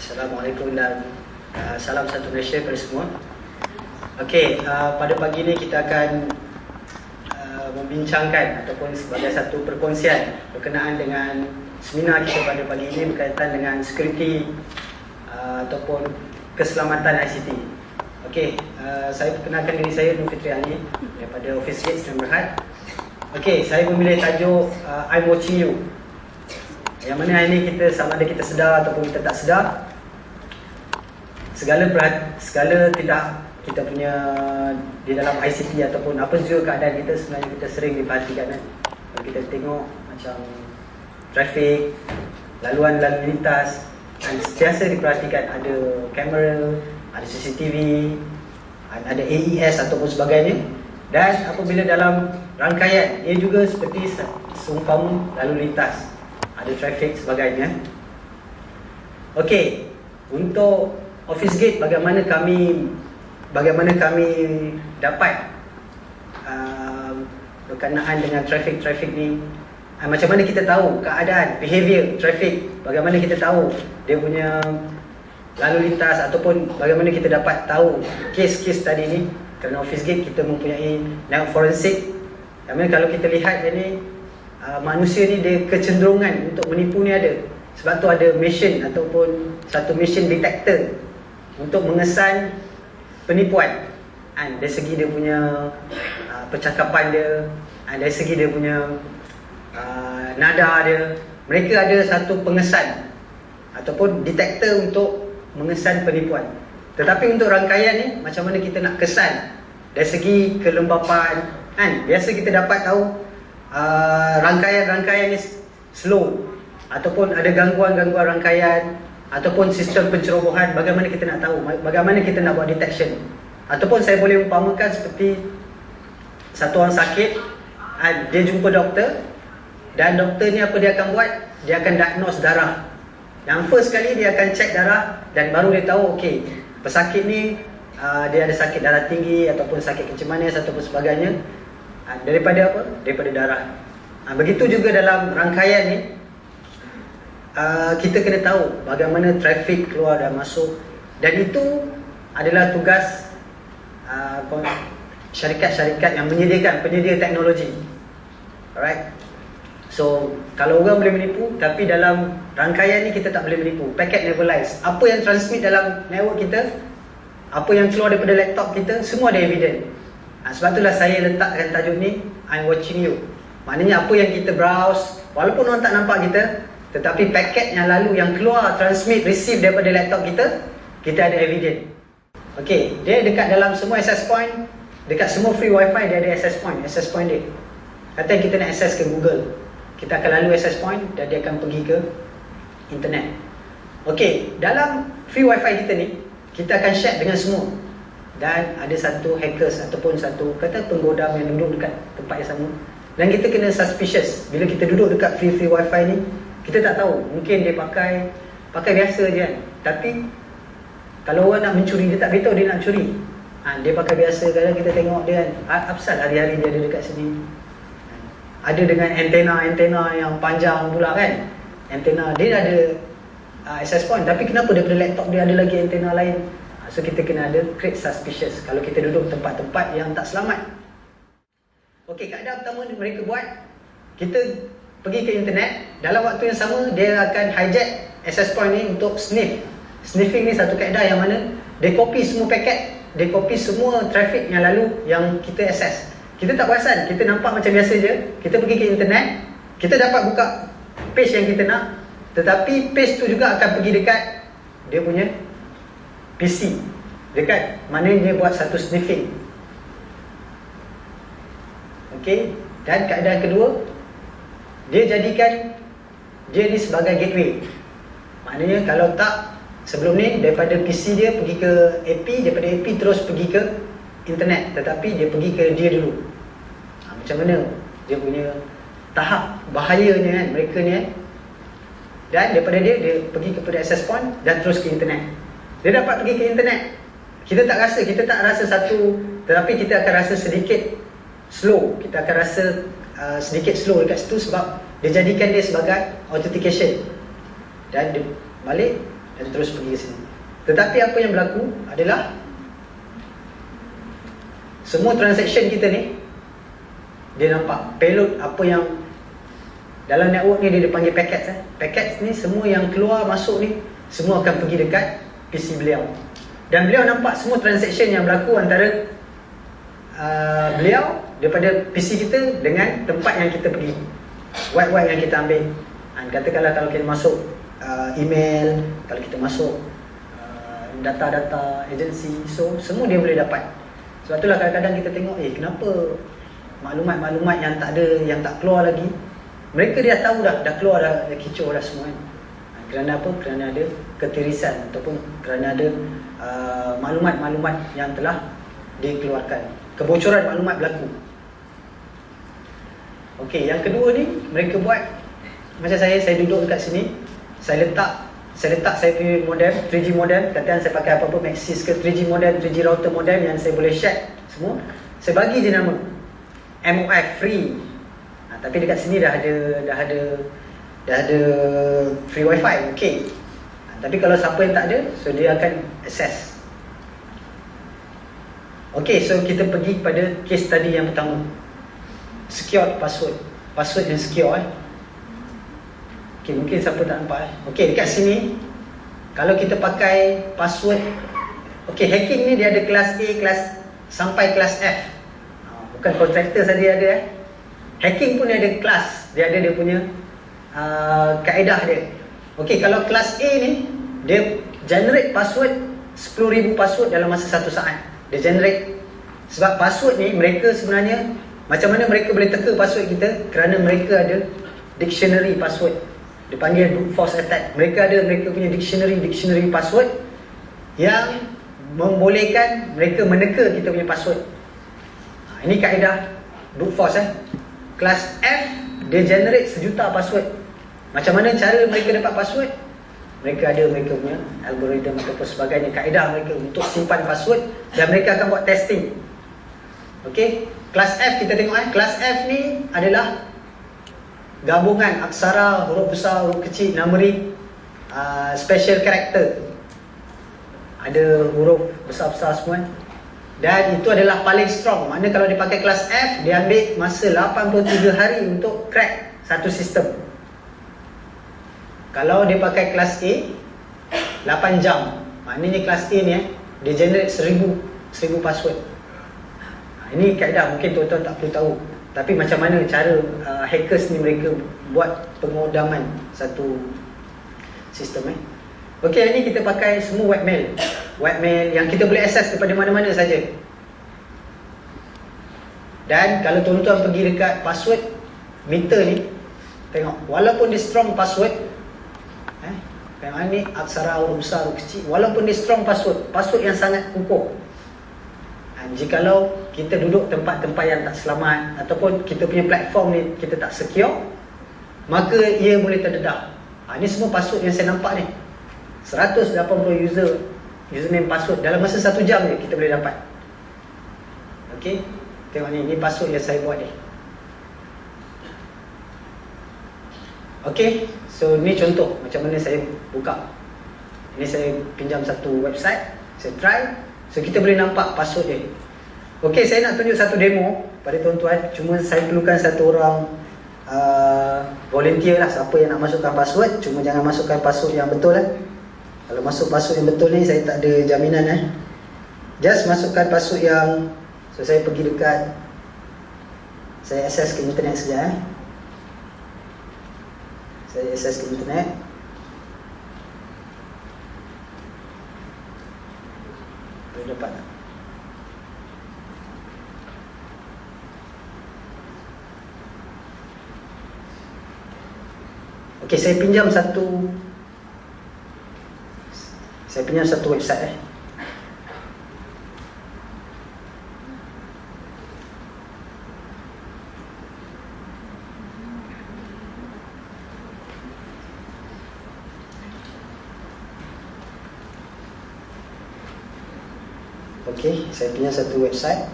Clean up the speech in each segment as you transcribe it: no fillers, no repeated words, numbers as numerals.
Assalamualaikum dan salam satu Malaysia kepada semua. Okey, pada pagi ini kita akan membincangkan ataupun sebagai satu perkongsian berkenaan dengan seminar kita pada pagi ini berkaitan dengan security ataupun keselamatan ICT. Okey, saya perkenalkan diri saya Nur Fitri Ali daripada Office Gate Sdn Bhd. Okey, saya memilih tajuk I'm Watching You. Yang mana hari ini kita, sama ada kita sedar ataupun kita tak sedar, segala tidak kita punya di dalam ICT ataupun apa juga keadaan kita, sebenarnya kita sering diperhatikan kan. Kalau kita tengok macam trafik, laluan lalu lintas, dan sentiasa diperhatikan, ada kamera, ada CCTV, ada AES ataupun sebagainya. Dan apabila dalam rangkaian, ia juga seperti seumpama lalu lintas, ada trafik sebagainya. Okey, untuk Office Gate bagaimana kami dapat berkenaan dengan trafik ni, macam mana kita tahu keadaan behavior trafik, bagaimana kita tahu dia punya lalu lintas, ataupun bagaimana kita dapat tahu kes-kes tadi ni. Kerana Office Gate kita mempunyai network forensik. Yang mana kalau kita lihat ni, manusia ni dia kecenderungan untuk menipu ni ada. Sebab tu ada mission ataupun satu mission detector untuk mengesan penipuan. Dari segi dia punya percakapan dia, dari segi dia punya nada dia, mereka ada satu pengesan ataupun detector untuk mengesan penipuan. Tetapi untuk rangkaian ni, macam mana kita nak kesan dari segi kelembapan kan? Biasa kita dapat tahu rangkaian ni slow, ataupun ada gangguan-gangguan rangkaian, ataupun sistem pencerobohan. Bagaimana kita nak tahu, bagaimana kita nak buat detection. Ataupun saya boleh umpamakan seperti satu orang sakit, dia jumpa doktor, dan doktor ni apa dia akan buat, dia akan diagnose darah. Yang first kali dia akan check darah, dan baru dia tahu okey, pesakit ni dia ada sakit darah tinggi ataupun sakit kencing manis ataupun sebagainya. Daripada apa? Daripada darah. Begitu juga dalam rangkaian ni, kita kena tahu bagaimana trafik keluar dan masuk. Dan itu adalah tugas syarikat-syarikat yang menyediakan, penyedia teknologi. Alright. So, kalau orang boleh menipu, tapi dalam rangkaian ni kita tak boleh menipu. Packet never lies. Apa yang transmit dalam network kita, apa yang keluar daripada laptop kita, semua ada evidence. Sebab itulah saya letakkan tajuk ni I'm Watching You. Maknanya apa yang kita browse, walaupun orang tak nampak kita, tetapi paket yang lalu, yang keluar, transmit, receive daripada laptop kita, kita ada evidence. Okey, dia dekat dalam semua access point, dekat semua free wifi dia ada access point dia. Kata kita nak access ke Google, kita akan lalu access point dan dia akan pergi ke internet. Okey, dalam free wifi kita ni, kita akan share dengan semua. Dan ada satu hackers ataupun satu kata penggodam yang duduk dekat tempat yang sama, dan kita kena suspicious bila kita duduk dekat free wifi ni. Kita tak tahu, mungkin dia pakai biasa je kan. Tapi kalau orang nak mencuri, dia tak beritahu dia nak curi. Dia pakai biasa, kadang kita tengok dia kan, apasal hari-hari dia ada dekat sini. Ada dengan antena yang panjang pula kan. Antena dia ada access point, tapi kenapa daripada laptop dia ada lagi antena lain? So kita kena ada create suspicious kalau kita duduk tempat-tempat yang tak selamat. Okey, kaedah pertama mereka buat, kita pergi ke internet, dalam waktu yang sama dia akan hijack access point ni untuk sniff. Sniffing ni satu kaedah yang mana dia copy semua paket, dia copy semua traffic yang lalu yang kita access. Kita tak perasan, kita nampak macam biasa je. Kita pergi ke internet, kita dapat buka page yang kita nak, tetapi page tu juga akan pergi dekat dia punya PC, dekat mana dia buat satu sniffing. Okey, dan kaedah kedua, dia jadikan dia ni sebagai gateway. Maknanya kalau tak, sebelum ni daripada PC dia pergi ke AP, daripada AP terus pergi ke internet, tetapi dia pergi ke dia dulu. Macam mana dia punya tahap bahayanya kan mereka ni kan. Dan daripada dia pergi kepada access point dan terus ke internet. Dia dapat pergi ke internet, kita tak rasa satu, tetapi kita akan rasa sedikit slow. Kita akan rasa sedikit slow dekat situ sebab dia jadikan dia sebagai authentication. Dan dia balik dan terus pergi ke sini. Tetapi apa yang berlaku adalah semua transaction kita ni, dia nampak payload apa yang dalam network ni dia dipanggil packets. Packets ni semua yang keluar masuk ni semua akan pergi dekat PC beliau. Dan beliau nampak semua transaction yang berlaku antara beliau daripada PC kita dengan tempat yang kita pergi, web yang kita ambil. Katakanlah kalau kita masuk email, kalau kita masuk data-data agensi, so semua dia boleh dapat. Sebab itulah kadang-kadang kita tengok, kenapa maklumat-maklumat yang tak ada, yang tak keluar lagi, mereka dia tahu dah keluar dah kicau dah semua kan. Kerana apa? Kerana ada ketirisan ataupun kerana ada maklumat-maklumat yang telah dikeluarkan. Kebocoran maklumat berlaku. Okey, yang kedua ni mereka buat macam saya duduk dekat sini, saya letak saya punya modem, 3G modem, katakan saya pakai apa-apa Maxis ke 3G modem, 3G router modem yang saya boleh share semua, saya bagi je nama MOF free. Tapi dekat sini dah ada free wifi, okey. Tapi kalau siapa yang tak ada, so dia akan access. Okey, so kita pergi pada case study yang pertama. Secure password yang secure. Okay, mungkin siapa tak nampak. Okey, dekat sini kalau kita pakai password, okey, hacking ni dia ada kelas A, kelas sampai kelas F. Bukan kontraktor saja ada. Hacking pun dia ada kelas, dia ada dia punya kaedah dia. Okey, kalau kelas A ni dia generate password 10,000 password dalam masa 1 saat. Dia generate. Sebab password ni mereka sebenarnya, macam mana mereka boleh teka password kita? Kerana mereka ada dictionary password. Dipanggil brute force attack. Mereka punya dictionary password yang membolehkan mereka meneka kita punya password. Ini kaedah brute force. Kelas F dia generate 1,000,000 password. Macam mana cara mereka dapat password? Mereka punya algoritma ataupun sebagainya, kaedah mereka untuk simpan password, dan mereka akan buat testing. Okey, kelas F kita tengok kelas F ni adalah gabungan aksara, huruf besar, huruf kecil, numeric, special character. Ada huruf besar-besar semua. Dan itu adalah paling strong. Maknanya kalau dia pakai kelas F, dia ambil masa 83 hari untuk crack satu sistem. Kalau dia pakai kelas A, 8 jam. Maknanya kelas A ni dia generate 1000 password. Ini kaedah, mungkin tuan-tuan tak perlu tahu. Tapi macam mana cara hackers ni mereka buat pengodaman satu sistem. Okey, hari ni kita pakai semua webmail. Webmail yang kita boleh akses daripada mana-mana saja. Dan kalau tuan-tuan pergi dekat password meter ni, tengok, walaupun dia strong password, tengok ni aksara, huruf besar, huruf kecil, walaupun dia strong password yang sangat kukuh, jikalau kita duduk tempat-tempat yang tak selamat ataupun kita punya platform ni kita tak secure, maka ia boleh terdedah. Ini semua password yang saya nampak ni, 180 username password dalam masa 1 jam je kita boleh dapat. Okey, tengok ni password yang saya buat ni. Okey, so ni contoh macam mana saya buka. Ini saya pinjam satu website, saya try. So kita boleh nampak password dia. Okey, saya nak tunjuk satu demo pada tuan-tuan. Cuma saya perlukan satu orang volunteer lah, siapa yang nak masukkan password. Cuma jangan masukkan password yang betul . Kalau masuk password yang betul ni saya tak ada jaminan . Just masukkan password yang, so saya pergi dekat, saya akses ke internet saja . Saya akses ke internet. Boleh dapat tak? Okey, saya pinjam satu website . Okey, saya pinjam satu website.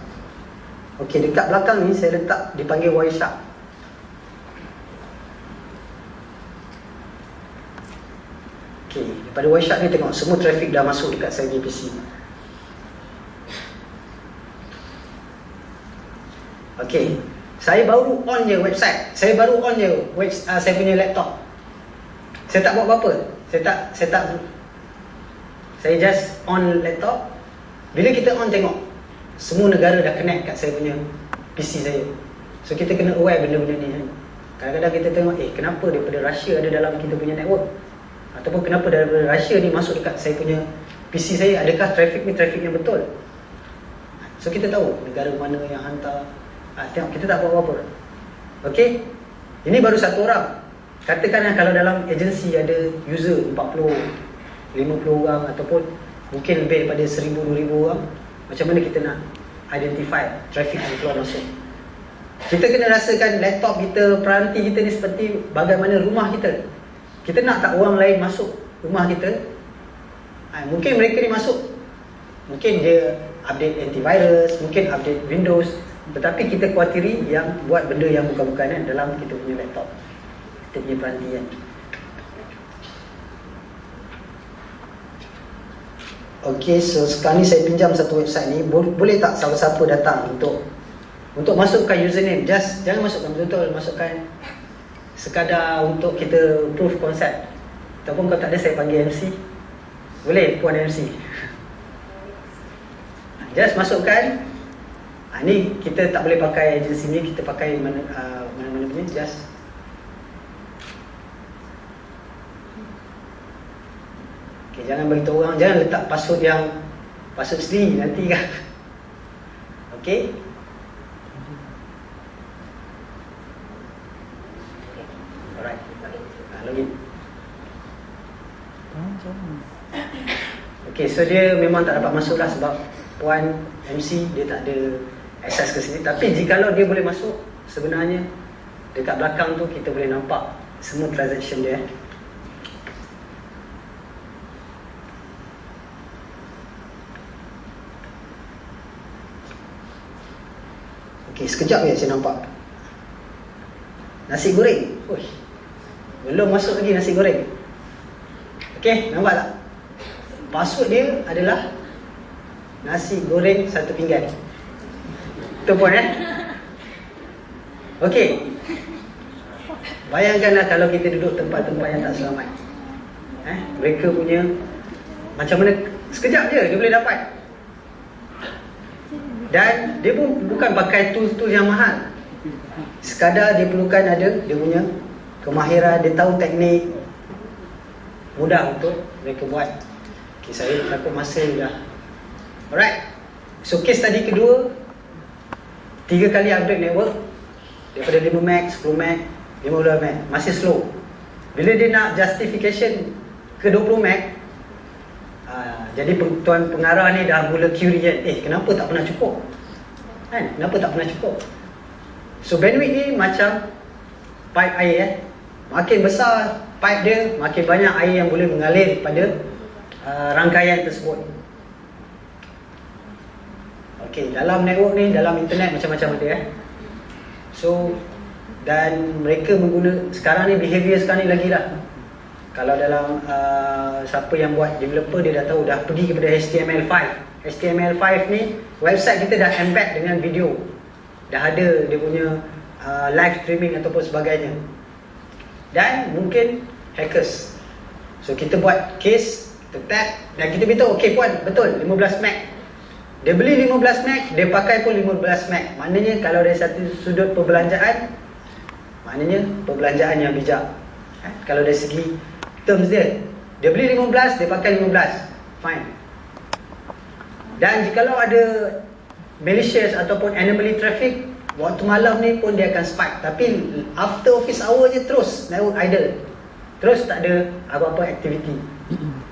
Okey, dekat belakang ni saya letak dipanggil Wireshark. Okay, daripada one shot ni tengok semua traffic dah masuk dekat saya punya PC. Okay, saya baru on je website, saya baru on je saya punya laptop. Saya tak buat apa-apa. Saya just on laptop. Bila kita on tengok semua negara dah connect kat saya punya PC saya. So kita kena aware benda-benda ni kan. Kadang-kadang kita tengok kenapa daripada Russia ada dalam kita punya network, ataupun kenapa daripada Russia ni masuk dekat saya punya PC saya. Adakah traffic ni traffic yang betul? So kita tahu negara mana yang hantar. Tengok, kita tak buat apa-apa. Okay, ini baru satu orang. Katakan kalau dalam agensi ada user 40, 50 orang, ataupun mungkin lebih daripada 1000, 2000 orang, macam mana kita nak identify traffic yang keluar masuk? Kita kena rasakan laptop kita, peranti kita ni seperti bagaimana rumah kita. Kita nak tak orang lain masuk rumah kita? Mungkin mereka ni masuk, mungkin dia update antivirus, mungkin update Windows, tetapi kita khawatiri yang buat benda yang bukan-bukan kan dalam kita punya laptop, kita punya peranti kan. Okay, so sekarang ni saya pinjam satu website ni. Boleh tak siapa-siapa datang untuk masukkan username? Just jangan masukkan betul-betul, masukkan sekadar untuk kita proof concept. Ataupun kalau tak ada, saya panggil MC. Boleh puan MC. Just masukkan. Ni kita tak boleh pakai agensi ni, kita pakai mana-mana punya. Just okay, jangan beritahu orang, jangan letak password yang password sendiri nanti kan. Okay. Alright. Login. Okay, so dia memang tak dapat masuk lah sebab puan MC dia tak ada akses ke sini. Tapi jikalau dia boleh masuk, sebenarnya dekat belakang tu kita boleh nampak semua transaction dia. Okay, sekejap je saya nampak nasi goreng. Belum masuk lagi nasi goreng. Okay, nampak tak? Password dia adalah nasi goreng satu pinggan. Itu pun Okay, bayangkanlah kalau kita duduk tempat-tempat yang tak selamat. Mereka punya macam mana, sekejap je dia boleh dapat. Dan dia pun bukan pakai tools-tools yang mahal. Sekadar dia perlukan ada dia punya kemahiran, dia tahu teknik, mudah untuk mereka buat. Okay, saya takut masa dah. Alright. So case tadi kedua, 3 kali upgrade network daripada 5 Mac, 10 Mac, 15 Mac, masih slow. Bila dia nak justification ke 20 Mac, jadi tuan pengarah ni dah mula query kan, kenapa tak pernah cukup? Kenapa tak pernah cukup? So bandwidth ni macam pipe air. Makin besar pipe dia, makin banyak air yang boleh mengalir pada rangkaian tersebut. Okay, dalam network ni, dalam internet macam-macam ada So, dan mereka mengguna, sekarang ni behavior sekarang ni lagi lah. Kalau dalam siapa yang buat developer, dia dah tahu, dah pergi kepada HTML5. HTML5 ni, website kita dah embed dengan video. Dah ada dia punya live streaming ataupun sebagainya. Dan mungkin hackers. So kita buat case, kita tag, dan kita beritahu, okay puan, betul 15 Mac. Dia beli 15 Mac, dia pakai pun 15 Mac. Maknanya kalau dari satu sudut perbelanjaan, maknanya perbelanjaan yang bijak. Kalau dari segi terms dia beli 15, dia pakai 15, fine. Dan jikalau ada malicious ataupun anomaly traffic, waktu malam ni pun dia akan spike. Tapi after office hour je terus network idle, terus tak ada apa-apa activity.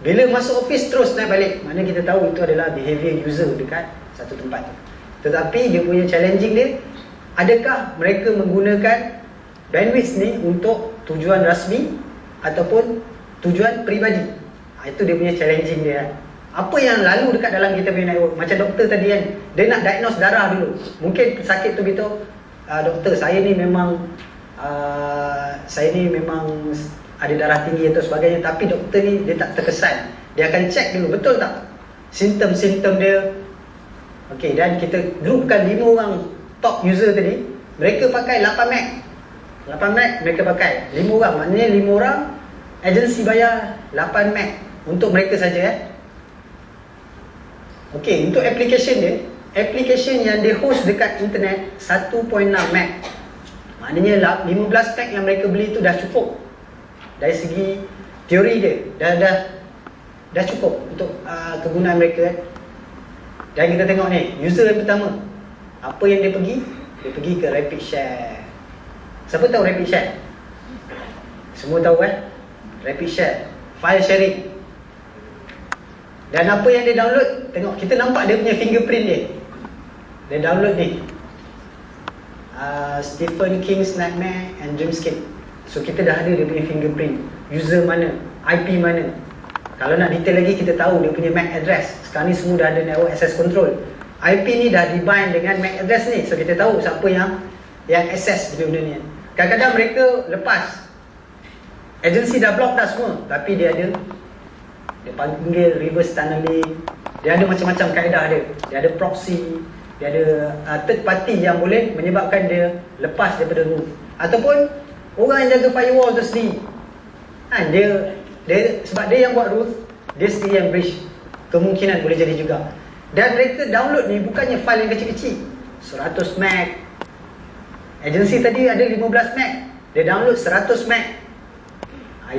Bila masuk office terus naik balik. Mana kita tahu itu adalah behavior user dekat satu tempat. Tetapi dia punya challenging dia, adakah mereka menggunakan bandwidth ni untuk tujuan rasmi ataupun tujuan peribadi? Itu dia punya challenging dia. Apa yang lalu dekat dalam kita punya network? Macam doktor tadi kan, dia nak diagnose darah dulu. Mungkin sakit tu beritahu, doktor saya ni memang ada darah tinggi atau sebagainya, tapi doktor ni dia tak terkesan. Dia akan check dulu betul tak simptom-simptom dia. Okey, dan kita grupkan 5 orang top user tadi, mereka pakai 8 Mac. 8 Mac mereka pakai. 5 orang, maknanya 5 orang agensi bayar 8 Mac untuk mereka saja. Okey, untuk application dia, application yang dia host dekat internet 1.6 Mac. Maknanya 15 Mac yang mereka beli tu dah cukup. Dari segi teori dia dah cukup untuk kegunaan mereka. Dan kita tengok ni, user yang pertama, apa yang dia pergi? Dia pergi ke Rapid Share. Siapa tahu Rapid Share? Semua tahu kan? Rapid Share, file sharing. Dan apa yang dia download? Tengok, kita nampak dia punya fingerprint dia. Dia download ni, Stephen King's Nightmare and Dreamscape. So kita dah ada dia punya fingerprint. User mana, IP mana. Kalau nak detail lagi, kita tahu dia punya MAC address. Sekarang ni semua dah ada network access control. IP ni dah dibind dengan MAC address ni. So kita tahu siapa yang access benda-benda ni. Kadang-kadang mereka lepas, agensi dah block dah semua, tapi dia panggil reverse tunneling. Dia ada macam-macam kaedah dia. Dia ada proxy, dia ada third party yang boleh menyebabkan dia lepas daripada root. Ataupun orang yang jaga firewall tu sendiri, dia sebab dia yang buat root, dia sendiri yang breach. Kemungkinan boleh jadi juga. Dan mereka download ni bukannya file yang kecil-kecil, 100 MB. Agensi tadi ada 15 MB, dia download 100 MB.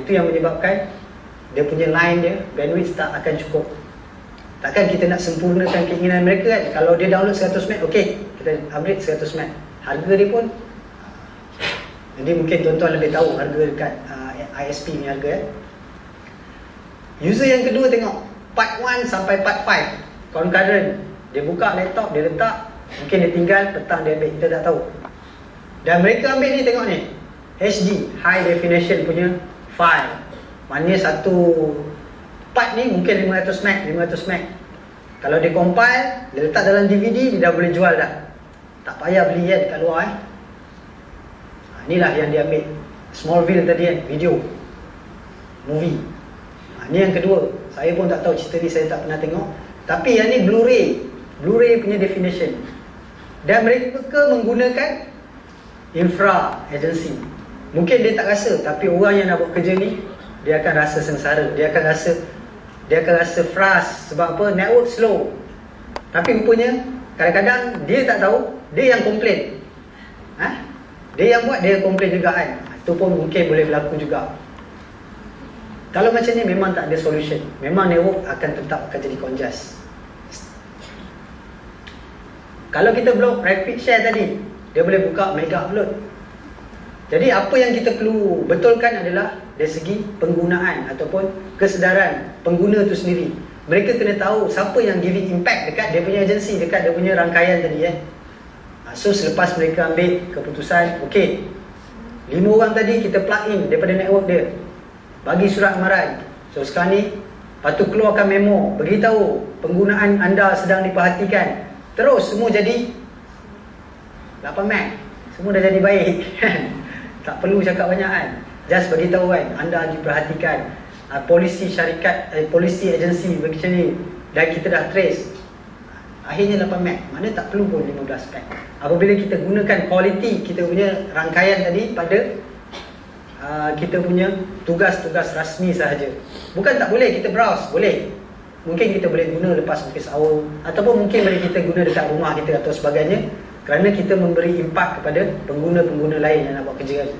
Itu yang menyebabkan dia punya line dia, bandwidth tak akan cukup. Takkan kita nak sempurnakan keinginan mereka kan. Kalau dia download 100 MB, okey, kita upgrade 100 MB. Harga dia pun, jadi mungkin tuan-tuan lebih tahu harga dekat ISP ni harga. User yang kedua tengok, part 1 sampai part 5 concurrent. Dia buka laptop, dia letak, mungkin dia tinggal, petang dia ambil, kita tak tahu. Dan mereka ambil ni, tengok ni, HD, high definition punya file. Maknanya satu part ni mungkin 500 MB. Kalau dia compile, dia letak dalam DVD, dia dah boleh jual dah. Tak payah beli kan dekat luar inilah yang dia ambil. Smallville tadi kan, video, movie. Ni yang kedua. Saya pun tak tahu cerita ni, saya tak pernah tengok. Tapi yang ni Blu-ray punya definition. Dan mereka menggunakan infra agency. Mungkin dia tak rasa, tapi orang yang nak buat kerja ni, dia akan rasa sengsara. Dia akan rasa frust. Sebab apa? Network slow. Tapi rupanya kadang-kadang dia tak tahu, dia yang komplain. Dia yang buat, dia komplain juga kan. Itu pun mungkin boleh berlaku juga. Kalau macam ni memang tak ada solution. Memang network tetap akan jadi congested. Kalau kita block Rapid Share tadi, dia boleh buka mega upload. Jadi apa yang kita perlu betulkan adalah dari segi penggunaan ataupun kesedaran pengguna tu sendiri. Mereka kena tahu siapa yang giving impact dekat dia punya agensi, dekat dia punya rangkaian tadi So selepas mereka ambil keputusan, okey, 5 orang tadi kita plug in daripada network dia, bagi surat amaran. So sekarang ni patut keluarkan memo, beritahu penggunaan anda sedang diperhatikan. Terus semua jadi 8 Mac, semua dah jadi baik. Tak perlu cakap banyak kan. Just beritahu kan, anda diperhatikan. Polisi syarikat, polisi agensi macam ni, dan kita dah trace. Akhirnya 8 Mac, mana tak perlu pun 15 Mac. Apabila kita gunakan quality kita punya rangkaian tadi pada kita punya tugas-tugas rasmi sahaja. Bukan tak boleh kita browse, boleh. Mungkin kita boleh guna lepas office hour, ataupun mungkin boleh kita guna dekat rumah kita atau sebagainya, kerana kita memberi impak kepada pengguna-pengguna lain yang nak buat kerja.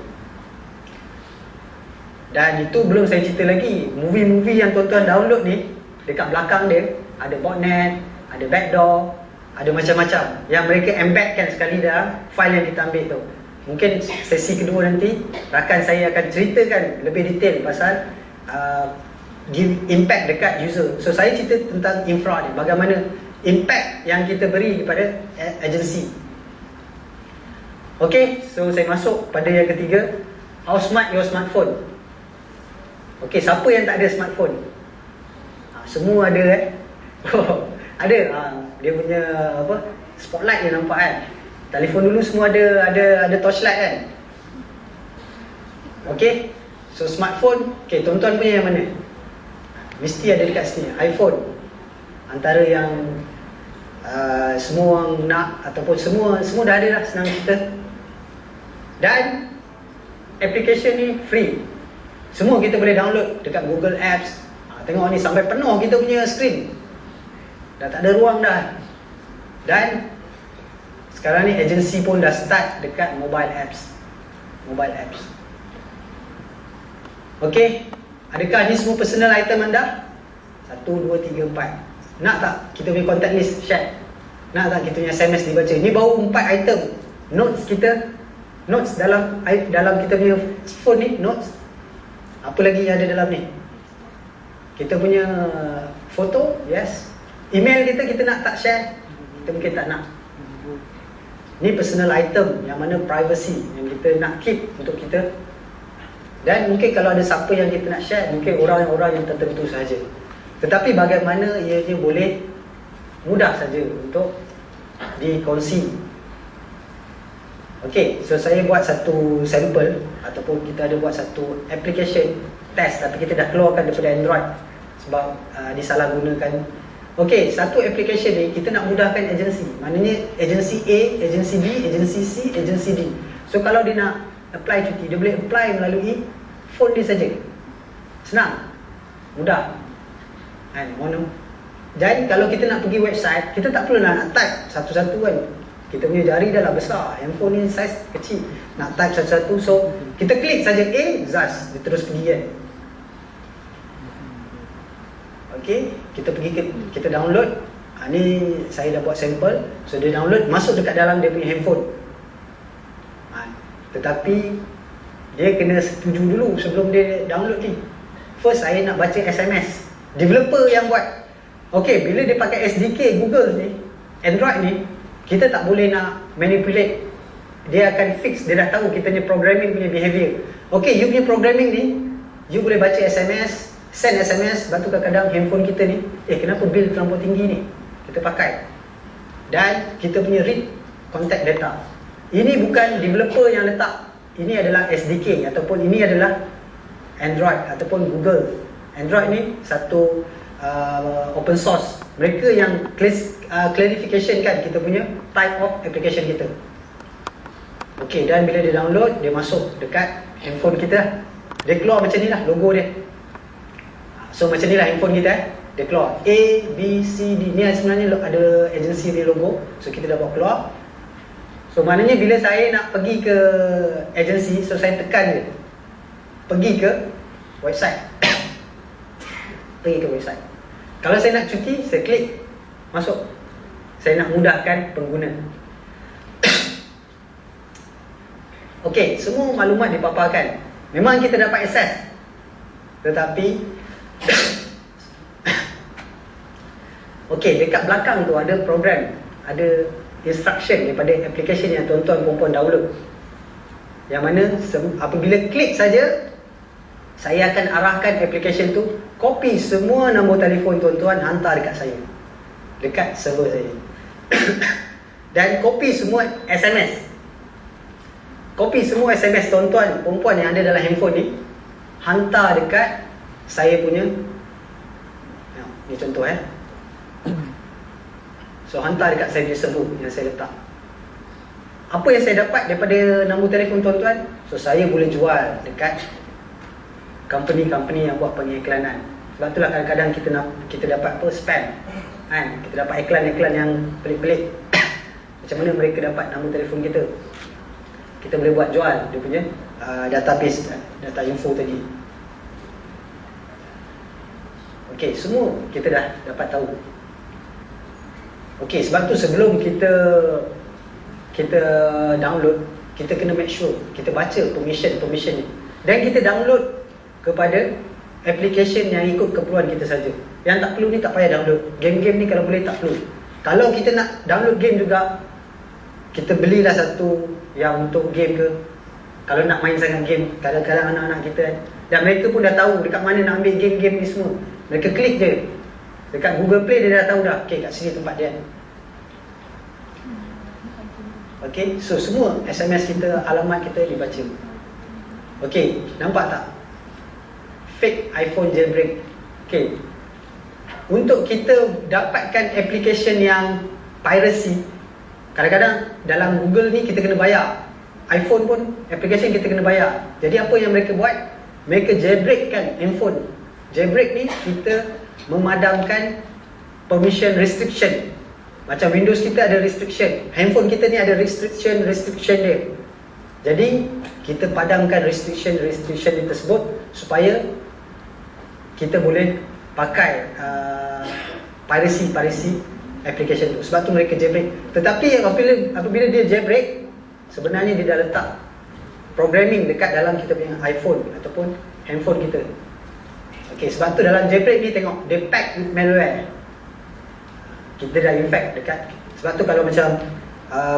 Dan itu belum saya cerita lagi, movie-movie yang tuan-tuan download ni, dekat belakang dia ada botnet, ada backdoor, ada macam-macam yang mereka embedkan sekali dalam file yang kita ambil tu. Mungkin sesi kedua nanti rakan saya akan ceritakan lebih detail pasal give impact dekat user. So saya cerita tentang infra ni, bagaimana impact yang kita beri kepada agensi. Okay, so saya masuk pada yang ketiga, how smart your smartphone. Okay, siapa yang tak ada smartphone? Semua ada ada. Dia punya spotlight yang nampak kan. Telefon dulu semua ada torchlight kan. Okay, So smartphone, okay, tuan-tuan punya yang mana? Mesti ada dekat sini, iPhone. Antara yang semua orang nak, ataupun semua dah ada lah, senang kita. Dan application ni free. Semua kita boleh download dekat Google Apps. Tengok ni sampai penuh kita punya screen. Dah tak ada ruang dah. Dan sekarang ni agensi pun dah start dekat mobile apps. Okey, adakah ni semua personal item anda? 1, 2, 3, 4. Nak tak kita punya contact list share? Nak tak kita punya SMS dibaca? Ni baru 4 item. Notes kita, notes dalam kita punya phone ni, notes. Apa lagi yang ada dalam ni? Kita punya foto, yes. Email kita nak tak share? Kita mungkin tak nak. Ni personal item yang mana privacy yang kita nak keep untuk kita. Dan mungkin kalau ada siapa yang kita nak share, mungkin orang-orang yang tertentu sahaja. Tetapi bagaimana ianya boleh mudah saja untuk dikongsi. Okey, so saya buat satu sampel ataupun kita ada buat satu application test, tapi kita dah keluarkan daripada Android sebab disalahgunakan. Okey, satu application ni kita nak mudahkan agensi. Maknanya agensi A, agensi B, agensi C, agensi D. So kalau dia nak apply cuti, dia boleh apply melalui phone dia saja. Senang, mudah. Dan kalau kita nak pergi website, kita tak perlu nak type satu-satu kan. Kita punya jari dah lah besar, handphone ni saiz kecil, nak type satu-satu. So kita klik saja A, zas, dia terus pergi kan. Okey, kita download. Ni saya dah buat sampel. So dia download, masuk dekat dalam dia punya handphone. Tetapi dia kena setuju dulu sebelum dia download ni. First saya nak baca SMS. Developer yang buat. Okey, bila dia pakai SDK Google ni, Android ni, kita tak boleh nak manipulate. Dia akan fix, dia dah tahu kita punya programming punya behavior. Okey, you punya programming ni, you boleh baca SMS, send SMS. Sebab tu kadang-kadang handphone kita ni, kenapa bil terlampau tinggi ni? Kita pakai. Dan kita punya read contact data. Ini bukan developer yang letak. Ini adalah SDK ataupun ini adalah Android ataupun Google. Android ni satu open source. Mereka yang clarification kan kita punya type of application kita. Okey, dan bila dia download, dia masuk dekat handphone kita. Dia keluar macam ni lah logo dia. So macam ni lah handphone kita. Dia keluar A, B, C, D. Ni sebenarnya ada agensi dia logo. So kita dah buat keluar. So maknanya bila saya nak pergi ke agensi, so saya tekan je, pergi ke website. Pergi ke website. Kalau saya nak cuti, saya klik, masuk. Saya nak mudahkan pengguna. Okey, semua maklumat dipaparkan. Memang kita dapat akses. Tetapi okey, dekat belakang tu ada program, ada instruction daripada application yang tuan-tuan perempuan download. Yang mana apabila klik saja, saya akan arahkan application tu copy semua nombor telefon tuan-tuan, hantar dekat saya, dekat server saya. Dan copy semua SMS. Copy semua SMS tuan-tuan perempuan yang ada dalam handphone ni, hantar dekat saya punya. Ni contoh So hantar dekat saya punya server yang saya letak. Apa yang saya dapat daripada nombor telefon tuan-tuan? So saya boleh jual dekat company-company yang buat pengiklanan. Sebab itulah kadang-kadang kita dapat spam kan? Kita dapat iklan-iklan yang pelik-pelik. Macam mana mereka dapat nombor telefon kita? Kita boleh buat jual dia punya database, data info tadi. Okey, semua kita dah dapat tahu. Okey, sebab tu sebelum kita download, kita kena make sure kita baca permission ni. Dan kita download kepada application yang ikut keperluan kita saja. Yang tak perlu ni tak payah download. Game-game ni kalau boleh tak perlu. Kalau kita nak download game juga, kita belilah satu yang untuk game ke. Kalau nak main sangat game, kadang-kadang anak-anak kita dan mereka pun dah tahu dekat mana nak ambil game-game ni semua. Mereka klik je. Dekat Google Play dia dah tahu dah. Okey, kat sini tempat dia. Okey, so semua SMS kita, alamat kita dibaca. Okey, nampak tak? fake iPhone jailbreak. Okay, untuk kita dapatkan application yang piracy, kadang-kadang dalam Google ni kita kena bayar. iPhone pun application kita kena bayar. Jadi apa yang mereka buat? Mereka jailbreakkan handphone. Jailbreak ni kita memadamkan permission restriction. Macam Windows kita ada restriction, handphone kita ni ada restriction dia. Jadi kita padamkan restriction ni tersebut supaya kita boleh pakai piracy application tu. Sebab tu mereka jailbreak. Tetapi apabila dia jailbreak, sebenarnya dia dah letak programming dekat dalam kita punya iPhone ataupun handphone kita. Okey, sebab tu dalam jailbreak ni tengok dia pack with malware. Kita dah infect dekat. Sebab tu kalau macam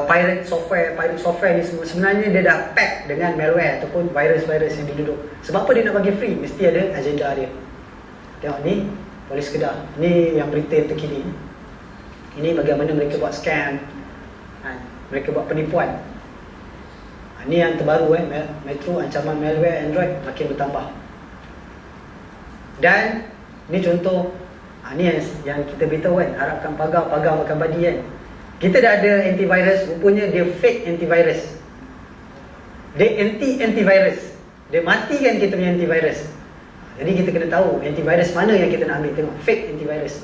pirate software ni semua, sebenarnya dia dah pack dengan malware ataupun virus-virus yang diduduk. Sebab apa dia nak bagi free? Mesti ada agenda dia. Tengok ni, Polis Kedah. Ni yang berita yang terkini. Ini bagaimana mereka buat scam, mereka buat penipuan. Ini yang terbaru, Metro ancaman malware Android makin bertambah. Dan ni contoh, ni yang kita beritahu harapkan pagar makan badi kan. Kita dah ada antivirus, rupanya dia fake antivirus. Dia anti-antivirus. Dia matikan kita punya antivirus. Jadi kita kena tahu antivirus mana yang kita nak ambil. Tengok, fake antivirus.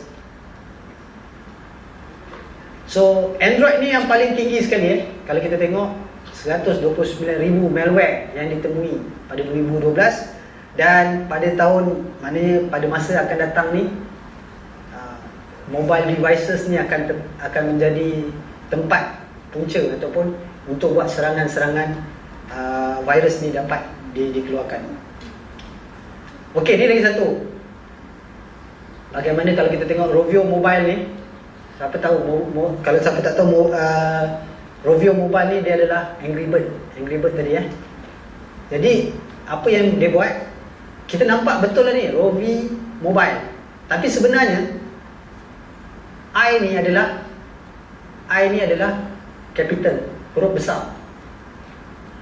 So Android ni yang paling tinggi sekali kalau kita tengok 129,000 malware yang ditemui pada 2012. Dan pada tahun, maknanya pada masa akan datang ni, mobile devices ni akan menjadi tempat punca ataupun untuk buat serangan-serangan virus ni dapat dikeluarkan. Okey, ni lagi satu. Bagaimana kalau kita tengok Rovio Mobile ni? Siapa tahu, kalau siapa tak tahu, Rovio Mobile ni dia adalah Angry Bird tadi Jadi apa yang dia buat, kita nampak betul lah ni Rovio Mobile. Tapi sebenarnya I ni adalah capital, huruf besar.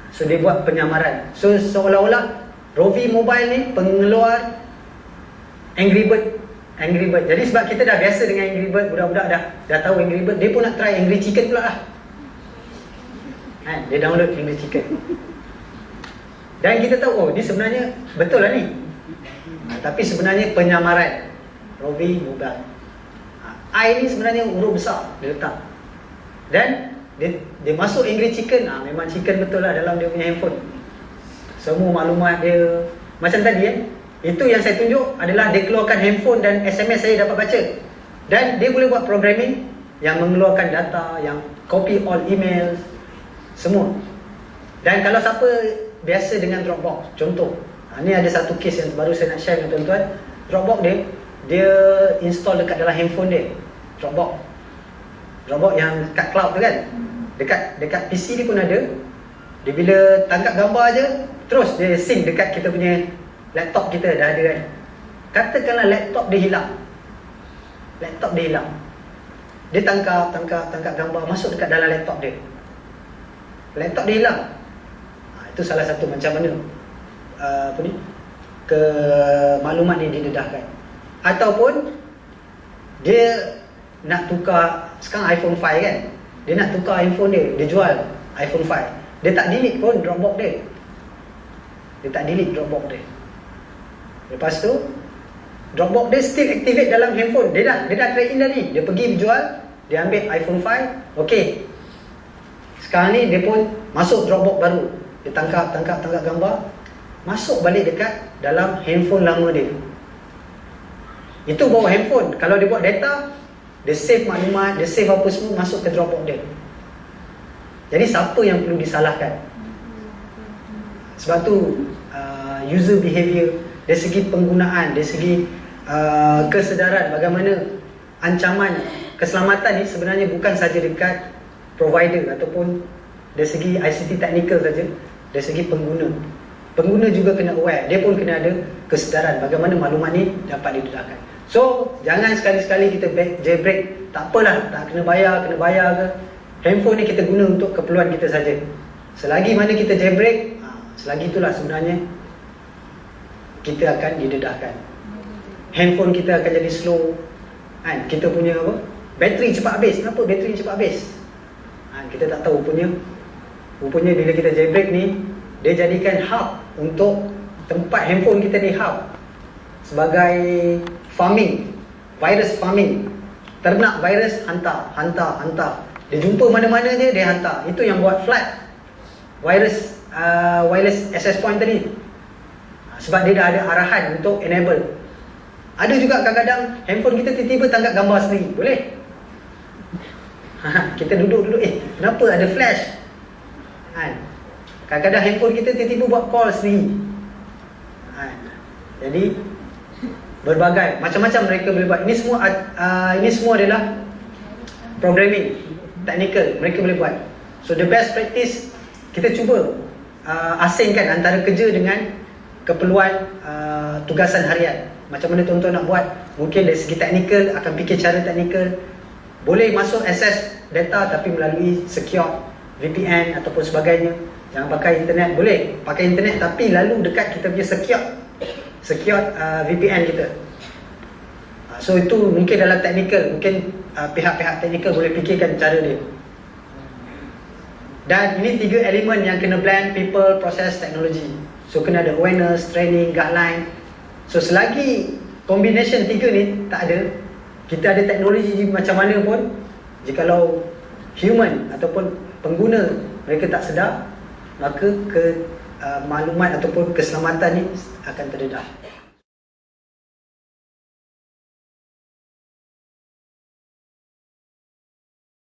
So dia buat penyamaran. So seolah-olah Rovio Mobile ni pengeluar Angry Bird. Jadi sebab kita dah biasa dengan Angry Bird, budak-budak dah tahu Angry Bird, dia pun nak try Angry Chicken pula lah. Dia download Angry Chicken. Dan kita tahu, ni sebenarnya betul lah ni. Tapi sebenarnya penyamaran Rovio Mobile. I ni sebenarnya huruf besar dia letak. Dan dia masuk Angry Chicken, memang chicken betul lah dalam dia punya handphone. Semua maklumat dia macam tadi itu yang saya tunjuk adalah dia keluarkan handphone dan SMS saya dapat baca. Dan dia boleh buat programming yang mengeluarkan data, yang copy all email, semua. Dan kalau siapa biasa dengan Dropbox, contoh, ni ada satu case yang baru saya nak share dengan tuan-tuan. Dropbox dia install dekat dalam handphone dia. Dropbox yang kat cloud tu kan, dekat PC dia pun ada. Dia bila tangkap gambar je, terus dia sync dekat kita punya laptop kita dah ada kan. Katakanlah laptop dia hilang, dia tangkap gambar masuk dekat dalam laptop dia hilang. Itu salah satu macam mana maklumat ni didedahkan. Ataupun dia nak tukar, sekarang iPhone 5 kan, dia nak tukar handphone dia jual iPhone 5, dia tak delete pun Dropbox dia. Lepas tu Dropbox dia still activate dalam handphone. Dia dah trade in dah ni. Dia pergi jual, dia ambil iPhone 5. Okey, sekarang ni dia pun masuk Dropbox baru. Dia tangkap gambar, masuk balik dekat dalam handphone lama dia. Itu bawa handphone. Kalau dia buat data, dia save maklumat, dia save apa semua, masuk ke Dropbox dia. Jadi siapa yang perlu disalahkan? Sebab tu user behavior, dari segi penggunaan, dari segi kesedaran bagaimana ancaman keselamatan ni sebenarnya bukan saja dekat provider ataupun dari segi ICT technical saja, dari segi pengguna juga kena aware, dia pun kena ada kesedaran bagaimana maklumat ni dapat didedahkan. So jangan sekali-sekali kita jailbreak, tak apalah, tak kena bayar ke, handphone ni kita guna untuk keperluan kita saja. Selagi mana kita jailbreak, selagi itulah sebenarnya kita akan didedahkan. Handphone kita akan jadi slow kan? Kita punya apa? Bateri cepat habis. Kenapa bateri cepat habis? Kita tak tahu. Rupanya bila kita jailbreak ni, dia jadikan hub untuk tempat handphone kita ni, hub sebagai farming, virus farming. Ternak virus, hantar. Dia jumpa mana-mana je, dia hantar. Itu yang buat flood virus wireless access point tadi. Sebab dia dah ada arahan untuk enable. Ada juga kadang-kadang handphone kita tiba-tiba tangkap gambar sendiri. Boleh? Kita duduk, kenapa ada flash? Kadang-kadang handphone kita tiba-tiba buat call sendiri. Jadi berbagai macam-macam mereka boleh buat. Ini semua adalah programming, technical, mereka boleh buat. So the best practice, kita cuba asingkan antara kerja dengan keperluan tugasan harian. Macam mana tuan-tuan nak buat? Mungkin dari segi teknikal akan fikir cara teknikal. Boleh masuk access data tapi melalui secure VPN ataupun sebagainya. Jangan pakai internet. Boleh pakai internet tapi lalu dekat kita punya secure VPN kita. So itu mungkin dalam teknikal, mungkin pihak-pihak teknikal boleh fikirkan cara dia. Dan ini 3 elemen yang kena blend: people, process, technology. So kena ada awareness, training, guideline. So selagi combination 3 ni tak ada, kita ada teknologi macam mana pun, jikalau human ataupun pengguna mereka tak sedar, maka maklumat ataupun keselamatan ni akan terdedah.